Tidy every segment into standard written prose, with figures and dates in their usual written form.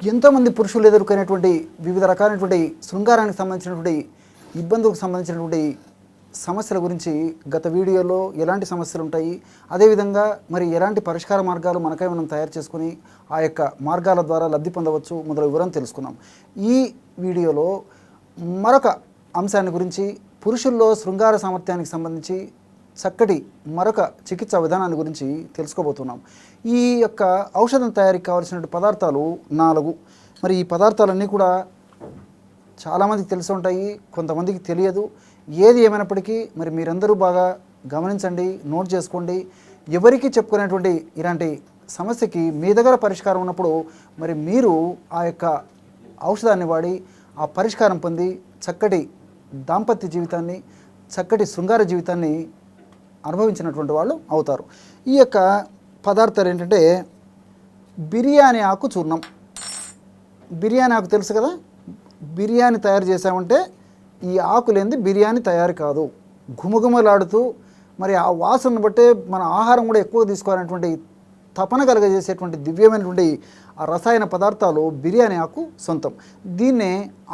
ఎంతోమంది పురుషులు ఎదుర్కొనేటువంటి వివిధ రకాలైనటువంటి శృంగారానికి సంబంధించినటువంటి ఇబ్బందులకు సంబంధించినటువంటి సమస్యల గురించి గత వీడియోలో ఎలాంటి సమస్యలు ఉంటాయి, అదేవిధంగా మరి ఎలాంటి పరిష్కార మార్గాలు మనకై మనం తయారు చేసుకుని ఆ యొక్క మార్గాల ద్వారా లబ్ధి పొందవచ్చు మొదలు వివరం తెలుసుకున్నాం. ఈ వీడియోలో మరొక అంశాన్ని గురించి పురుషుల్లో శృంగార సామర్థ్యానికి సంబంధించి చక్కటి మరొక చికిత్సా విధానాన్ని గురించి తెలుసుకోబోతున్నాం. ఈ యొక్క ఔషధం తయారీకి కావాల్సిన పదార్థాలు 4. మరి ఈ పదార్థాలన్నీ కూడా చాలామందికి తెలిసి ఉంటాయి, కొంతమందికి తెలియదు. ఏది ఏమైనప్పటికీ మరి మీరందరూ బాగా గమనించండి, నోట్ చేసుకోండి. ఎవరికి చెప్పుకునేటువంటి ఇలాంటి సమస్యకి మీ దగ్గర పరిష్కారం ఉన్నప్పుడు మరి మీరు ఆ యొక్క ఔషధాన్ని వాడి ఆ పరిష్కారం పొంది చక్కటి దాంపత్య జీవితాన్ని, చక్కటి శృంగార జీవితాన్ని అనుభవించినటువంటి వాళ్ళు అవుతారు. ఈ యొక్క పదార్థాలు ఏంటంటే బిర్యానీ ఆకు చూర్ణం. బిర్యానీ ఆకు తెలుసు కదా, బిర్యానీ తయారు చేసామంటే ఈ ఆకు లేనిది బిర్యానీ తయారు కాదు. ఘుమఘుమలాడుతూ మరి ఆ వాసనను బట్టే మన ఆహారం కూడా ఎక్కువ తీసుకోవాలనేటువంటి తపన కలగజేసేటువంటి దివ్యమైనటువంటి ఆ రసాయన పదార్థాలు బిర్యానీ ఆకు సొంతం. దీన్నే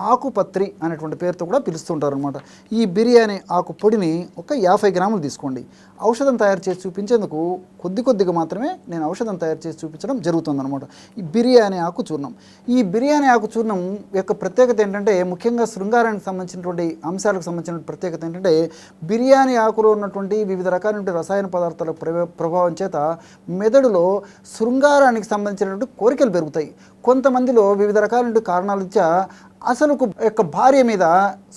ఆకుపత్రి అనేటువంటి పేరుతో కూడా పిలుస్తుంటారు అనమాట. ఈ బిర్యానీ ఆకు పొడిని ఒక 50 గ్రాములు తీసుకోండి. ఔషధం తయారు చేసి చూపించేందుకు కొద్దిగా మాత్రమే నేను ఔషధం తయారు చేసి చూపించడం జరుగుతుందన్నమాట. ఈ బిర్యానీ ఆకు చూర్ణం, ఈ బిర్యానీ ఆకు చూర్ణం యొక్క ప్రత్యేకత ఏంటంటే, ముఖ్యంగా శృంగారానికి సంబంధించినటువంటి అంశాలకు సంబంధించిన ప్రత్యేకత ఏంటంటే, బిర్యానీ ఆకులో ఉన్నటువంటి వివిధ రకాలైన రసాయన పదార్థాల ప్రభావం చేత మెదడులో శృంగారానికి సంబంధించినటువంటి కోరికలు పెరుగుతాయి. కొంతమందిలో వివిధ రకాలైన కారణాల రీత్యా అసలు యొక్క భార్య మీద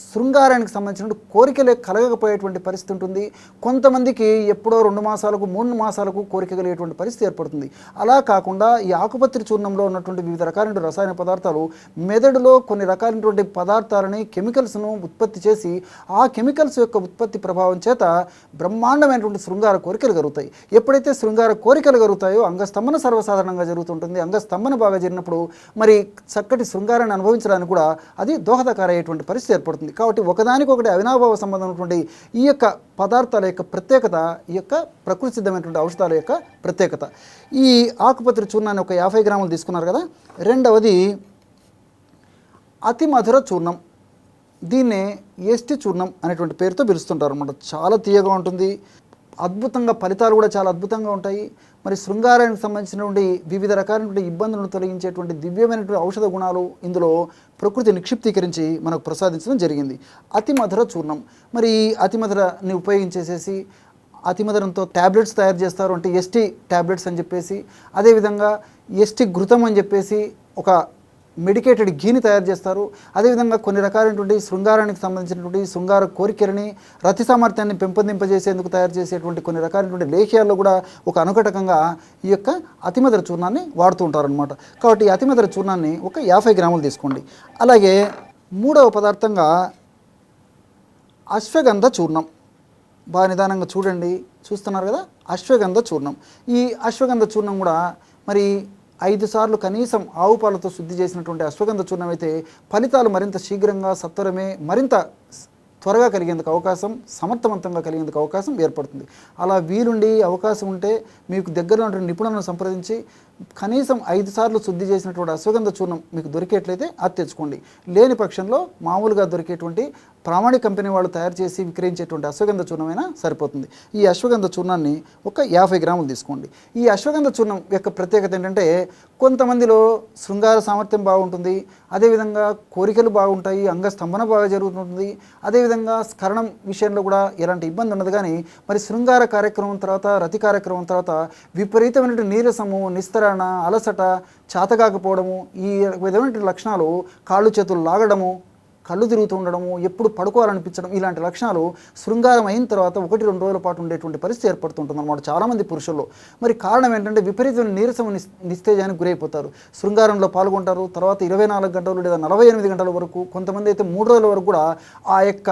శృంగారానికి సంబంధించిన కోరికలే కలగకపోయేటువంటి పరిస్థితి ఉంటుంది. కొంతమందికి ఎప్పుడో 2 మాసాలకు 3 మాసాలకు కోరిక కలిగేటువంటి పరిస్థితి ఏర్పడుతుంది. అలా కాకుండా ఈ ఆకుపత్రి చూర్ణంలో ఉన్నటువంటి వివిధ రకాలైన రసాయన పదార్థాలు మెదడులో కొన్ని రకాలైనటువంటి పదార్థాలని, కెమికల్స్ను ఉత్పత్తి చేసి ఆ కెమికల్స్ యొక్క ఉత్పత్తి ప్రభావం చేత బ్రహ్మాండమైనటువంటి శృంగార కోరికలు కలుగుతాయి. ఎప్పుడైతే శృంగార కోరికలు కలుగుతాయో అంగస్తంభన సర్వసాధారణంగా జరుగుతుంటుంది. అంగస్తంభన బాగా జరిగినప్పుడు మరి చక్కటి శృంగారాన్ని అనుభవించడానికి కూడా అది దోహదకారయ్యేటువంటి పరిస్థితి ఏర్పడుతుంది. కాబట్టి ఒకదానికొకటి అవినాభావ సంబంధం ఉన్నటువంటి ఈ యొక్క పదార్థాల యొక్క ప్రత్యేకత, ఈ యొక్క ప్రకృతి సిద్ధమైనటువంటి ఔషధాల యొక్క ప్రత్యేకత. ఈ ఆకుపత్రి చూర్ణాన్ని ఒక 50 గ్రాములు తీసుకున్నారు కదా. రెండవది అతి మధుర చూర్ణం. దీన్నే ఏస్టి చూర్ణం అనేటువంటి పేరుతో పిలుస్తుంటారు అన్నమాట. చాలా తీయగా ఉంటుంది, అద్భుతంగా ఫలితాలు కూడా చాలా అద్భుతంగా ఉంటాయి. మరి శృంగారానికి సంబంధించినటువంటి వివిధ రకాలైనటువంటి ఇబ్బందులను తొలగించేటువంటి దివ్యమైనటువంటి ఔషధ గుణాలు ఇందులో ప్రకృతి నిక్షిప్తీకరించి మనకు ప్రసాదించడం జరిగింది. అతి మధుర చూర్ణం. మరి ఈ అతి మధురని ఉపయోగించేసేసి అతిమధురంతో ట్యాబ్లెట్స్ తయారు చేస్తారు, అంటే ఎస్టీ ట్యాబ్లెట్స్ అని చెప్పేసి, అదేవిధంగా ఎస్టీ ఘృతం అని చెప్పేసి ఒక మెడికేటెడ్ ఘీని తయారు చేస్తారు. అదేవిధంగా కొన్ని రకాలైనటువంటి శృంగారానికి సంబంధించినటువంటి శృంగార కోరికలని, రతి సామర్థ్యాన్ని పెంపొందింపజేసేందుకు తయారు చేసేటువంటి కొన్ని రకాలైనటువంటి లేహ్యాల్లో కూడా ఒక అనుకటకంగా ఈ యొక్క అతిమధుర చూర్ణాన్ని వాడుతూ ఉంటారనమాట. కాబట్టి ఈ అతిమధుర చూర్ణాన్ని ఒక 50 గ్రాములు తీసుకోండి. అలాగే మూడవ పదార్థంగా అశ్వగంధ చూర్ణం. బాగా నిదానంగా చూడండి, చూస్తున్నారు కదా, అశ్వగంధ చూర్ణం. ఈ అశ్వగంధ చూర్ణం కూడా మరి 5 సార్లు కనీసం ఆవు పాలతో శుద్ధి చేసినటువంటి అశ్వగంధ చూర్ణం అయితే ఫలితాలు మరింత శీఘ్రంగా, సత్వరమే, మరింత త్వరగా కలిగేందుకు అవకాశం, సమర్థవంతంగా కలిగేందుకు అవకాశం ఏర్పడుతుంది. అలా వీలుండి అవకాశం ఉంటే మీకు దగ్గరలో ఉన్న నిపుణులను సంప్రదించి కనీసం 5 సార్లు శుద్ధి చేసినటువంటి అశ్వగంధ చూర్ణం మీకు దొరికేట్లయితే అది తెచ్చుకోండి. లేని పక్షంలో మామూలుగా దొరికేటువంటి ప్రామాణిక కంపెనీ వాళ్ళు తయారు చేసి విక్రయించేటువంటి అశ్వగంధ చూర్ణమైనా సరిపోతుంది. ఈ అశ్వగంధ చూర్ణాన్ని ఒక 50 గ్రాములు తీసుకోండి. ఈ అశ్వగంధ చూర్ణం యొక్క ప్రత్యేకత ఏంటంటే, కొంతమందిలో శృంగార సామర్థ్యం బాగుంటుంది, అదేవిధంగా కోరికలు బాగుంటాయి, అంగస్తంభన బాగా జరుగుతుంది, అదేవిధంగా స్కరణం విషయంలో కూడా ఎలాంటి ఇబ్బంది ఉండదు. కానీ మరి శృంగార కార్యక్రమం తర్వాత, రతి కార్యక్రమం తర్వాత విపరీతమైన నీరసము, నిస్తరణ, అలసట, చేతగాకపోవడము, ఈ విధమైన లక్షణాలు, కాళ్ళు చేతులు లాగడము, కళ్ళు తిరుగుతూ ఉండడము, ఎప్పుడు పడుకోవాలనిపించడం, ఇలాంటి లక్షణాలు శృంగారం అయిన తర్వాత 1-2 రోజుల పాటు ఉండేటువంటి పరిస్థితి ఏర్పడుతుంటుంది అన్నమాట చాలామంది పురుషుల్లో. మరి కారణం ఏంటంటే విపరీతమైన నీరసం, నిస్తేజానికి గురైపోతారు. శృంగారంలో పాల్గొంటారు, తర్వాత 24 గంటలు లేదా 48 గంటల వరకు, కొంతమంది అయితే 3 రోజుల వరకు కూడా ఆ యొక్క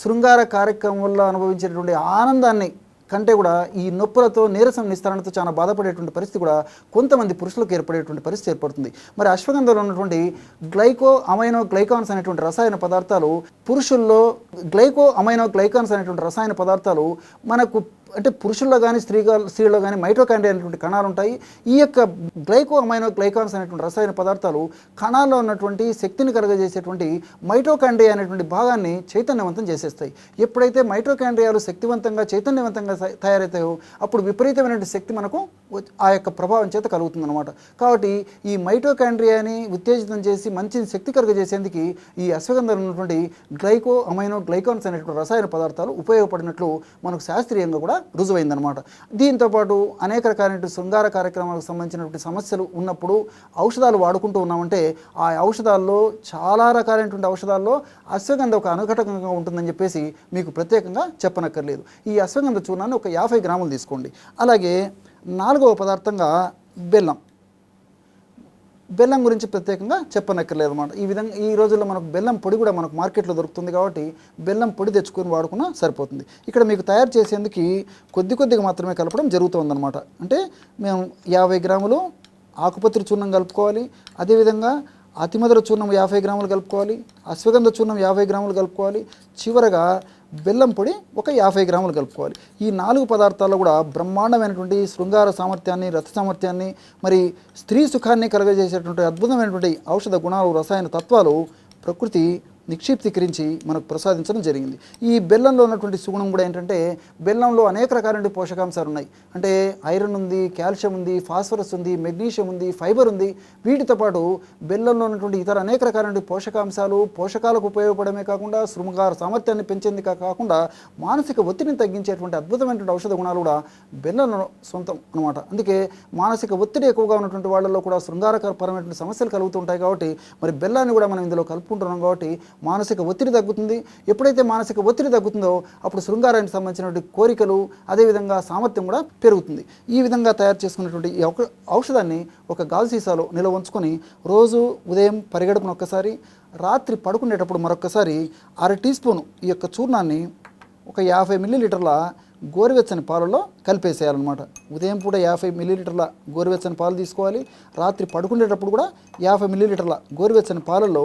శృంగార కార్యక్రమం వల్ల అనుభవించేటువంటి ఆనందాన్ని కంటే కూడా ఈ నొప్పులతో, నీరసం, నిస్తరణతో చాలా బాధపడేటువంటి పరిస్థితి కూడా కొంతమంది పురుషులకు ఏర్పడేటువంటి పరిస్థితి ఏర్పడుతుంది. మరి అశ్వగంధంలో ఉన్నటువంటి అమైనో గ్లైకాన్స్ అనేటువంటి రసాయన పదార్థాలు పురుషుల్లో, అమైనో గ్లైకాన్స్ అనేటువంటి రసాయన పదార్థాలు మనకు అంటే పురుషుల్లో కానీ స్త్రీలో కానీ మైటోకాండ్రియా అనేటువంటి కణాలు ఉంటాయి. ఈ యొక్క గ్లైకో అమైనో గ్లైకాన్స్ అనేటువంటి రసాయన పదార్థాలు కణాల్లో ఉన్నటువంటి శక్తిని కలుగజేసేటువంటి మైటోకాండ్రియా అనేటువంటి భాగాన్ని చైతన్యవంతం చేసేస్తాయి. ఎప్పుడైతే మైటోకాండ్రియాలు శక్తివంతంగా చైతన్యవంతంగా తయారవుతాయో అప్పుడు విపరీతమైనటువంటి శక్తి మనకు ఆ యొక్క ప్రభావం చేత కలుగుతుందన్నమాట. కాబట్టి ఈ మైటోకాండ్రియాని ఉత్తేజితం చేసి మంచి శక్తి కలుగజేసేందుకు ఈ అశ్వగంధలో ఉన్నటువంటి గ్లైకో అమైనో గ్లైకాన్స్ అనేటువంటి రసాయన పదార్థాలు ఉపయోగపడినట్లు మనకు శాస్త్రీయంగా కూడా రుజువైందనమాట. దీంతోపాటు అనేక రకాలైన శృంగార కార్యక్రమాలకు సంబంధించినటువంటి సమస్యలు ఉన్నప్పుడు ఔషధాలు వాడుకుంటూ ఉన్నామంటే ఆ ఔషధాల్లో చాలా రకాలైనటువంటి ఔషధాల్లో అశ్వగంధ ఒక అనుఘటకంగా ఉంటుందని చెప్పేసి మీకు ప్రత్యేకంగా చెప్పనక్కర్లేదు. ఈ అశ్వగంధ చూర్ణాన్ని ఒక 50 గ్రాములు తీసుకోండి. అలాగే 4వ పదార్థంగా బెల్లం గురించి ప్రత్యేకంగా చెప్పనక్కర్లేదు అనమాట. ఈ విధంగా ఈ రోజుల్లో మనకు బెల్లం పొడి కూడా మనకు మార్కెట్లో దొరుకుతుంది కాబట్టి బెల్లం పొడి తెచ్చుకొని వాడుకున్నా సరిపోతుంది. ఇక్కడ మీకు తయారు చేసేందుకు కొద్దిగా మాత్రమే కలపడం జరుగుతుందన్నమాట. అంటే మేము 50 గ్రాములు ఆకుపత్రి చూర్ణం కలుపుకోవాలి. అదేవిధంగా అతిమధుర చూర్ణం 50 గ్రాములు కలుపుకోవాలి. అశ్వగంధ చూర్ణం 50 గ్రాములు కలుపుకోవాలి. చివరగా బెల్లం పొడి ఒక 50 గ్రాములు కలుపుకోవాలి. ఈ 4 పదార్థాల్లో కూడా బ్రహ్మాండమైనటువంటి శృంగార సామర్థ్యాన్ని, రథ సామర్థ్యాన్ని, మరి స్త్రీ సుఖాన్ని కలుగజేసేటువంటి అద్భుతమైనటువంటి ఔషధ గుణాలు, రసాయన తత్వాలు ప్రకృతి నిక్షిప్తీకరించి మనకు ప్రసాదించడం జరిగింది. ఈ బెల్లంలో ఉన్నటువంటి సుగుణం కూడా ఏంటంటే బెల్లంలో అనేక రకాలైన పోషకాంశాలు ఉన్నాయి. అంటే ఐరన్ ఉంది, కాల్షియం ఉంది, ఫాస్ఫరస్ ఉంది, మెగ్నీషియం ఉంది, ఫైబర్ ఉంది. వీటితో పాటు బెల్లంలో ఉన్నటువంటి ఇతర అనేక రకాలైన పోషకాంశాలు పోషకాలకు ఉపయోగపడమే కాకుండా శృంగార సామర్థ్యాన్ని పెంచేందుకు కాకుండా మానసిక ఒత్తిడిని తగ్గించేటువంటి అద్భుతమైనటువంటి ఔషధ గుణాలు కూడా బెల్లంలో సొంతం అనమాట. అందుకే మానసిక ఒత్తిడి ఎక్కువగా ఉన్నటువంటి వాళ్ళలో కూడా శృంగారపరమైనటువంటి సమస్యలు కలుగుతుంటాయి. కాబట్టి మరి బెల్లాన్ని కూడా మనం ఇందులో కలుపుకుంటున్నాం కాబట్టి మానసిక ఒత్తిడి తగ్గుతుంది. ఎప్పుడైతే మానసిక ఒత్తిడి తగ్గుతుందో అప్పుడు శృంగారానికి సంబంధించినటువంటి కోరికలు అదేవిధంగా సామర్థ్యం కూడా పెరుగుతుంది. ఈ విధంగా తయారు చేసుకున్నటువంటి ఈ ఔషధాన్ని ఒక గాజు సీసాలో నిల్వ ఉంచుకొని రోజు ఉదయం పరిగెడుపున ఒక్కసారి, రాత్రి పడుకునేటప్పుడు మరొకసారి 1/2 టీ స్పూను ఈ యొక్క చూర్ణాన్ని ఒక 50 మిల్లీలీటర్ల గోరువెచ్చని పాలలో కలిపేసేయాలన్నమాట. ఉదయం పూట 50 మిల్లీలీటర్ల గోరువెచ్చని పాలు తీసుకోవాలి. రాత్రి పడుకునేటప్పుడు కూడా 50 మిల్లీలీటర్ల గోరువెచ్చని పాలలో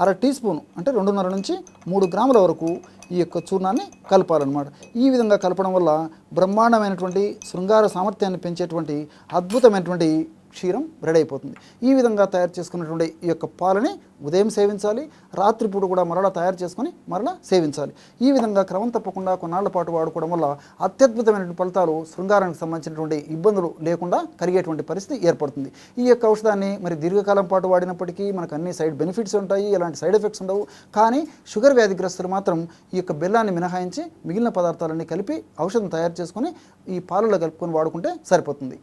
1/2 టీ స్పూను అంటే 2.5 నుంచి 3 గ్రాముల వరకు ఈ యొక్క చూర్ణాన్ని కలపాలన్నమాట. ఈ విధంగా కలపడం వల్ల బ్రహ్మాండమైనటువంటి శృంగార సామర్థ్యాన్ని పెంచేటువంటి అద్భుతమైనటువంటి క్షీరం రెడీ అయిపోతుంది. ఈ విధంగా తయారు చేసుకున్నటువంటి ఈ యొక్క పాలని ఉదయం సేవించాలి. రాత్రిపూట కూడా మరలా తయారు చేసుకొని మరలా సేవించాలి. ఈ విధంగా క్రమం తప్పకుండా కొన్నాళ్ల పాటు వాడుకోవడం వల్ల అత్యద్భుతమైనటువంటి ఫలితాలు శృంగారానికి సంబంధించినటువంటి ఇబ్బందులు లేకుండా కలిగేటువంటి పరిస్థితి ఏర్పడుతుంది. ఈ యొక్క ఔషధాన్ని మరి దీర్ఘకాలం పాటు వాడినప్పటికీ మనకు అన్ని సైడ్ బెనిఫిట్స్ ఉంటాయి, ఎలాంటి సైడ్ ఎఫెక్ట్స్ ఉండవు. కానీ షుగర్ వ్యాధిగ్రస్తులు మాత్రం ఈ యొక్క బెల్లాన్ని మినహాయించి మిగిలిన పదార్థాలన్నీ కలిపి ఔషధం తయారు చేసుకొని ఈ పాలలో కలుపుకొని వాడుకుంటే సరిపోతుంది.